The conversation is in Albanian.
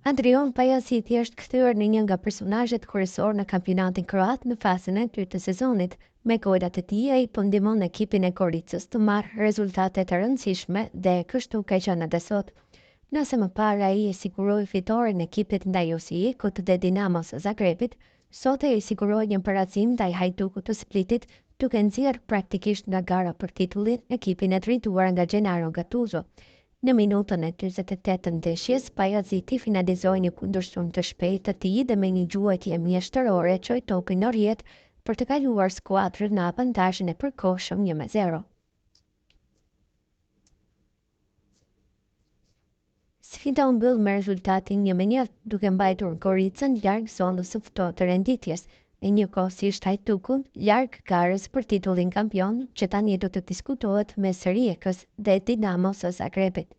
Adrian Pajasiti është kthyer në një nga personazhet kryesor në kampionatin kroat në fazën e dytë të sezonit. Me golat e tij ai po ndihmon ekipin e Koricës të marrë rezultate të rëndësishme dhe kështu ka qenë edhe sot. Nëse më parë ai e siguroi fitoren e ekipit ndaj Osijekut dhe Dinamos Zagrebit, sot ai siguroi një parazim ndaj Hajdukut të Splitit, duke nxjerrë praktikisht nga gara për titullin ekipin e drejtuar nga Gennaro Gattuso. Në minutën e 48 të ndeshjes, Pajaziti finalizoi një kundërshtim të shpejtë të tij dhe me një gjuajtje mjeshtërore çoi topin në rrjet për të kaluar skuadrën në avantazhin e përkohshëm 1-0. Sfida u mbyll me rezultatin 1-1, duke mbajtur Koricën larg zonës së ftohtë të renditjes, e njëkohësisht Hajdukun larg garës për titullin kampion, që tani do të diskutohet mes Rijekës dhe Dinamos së Zagrebit.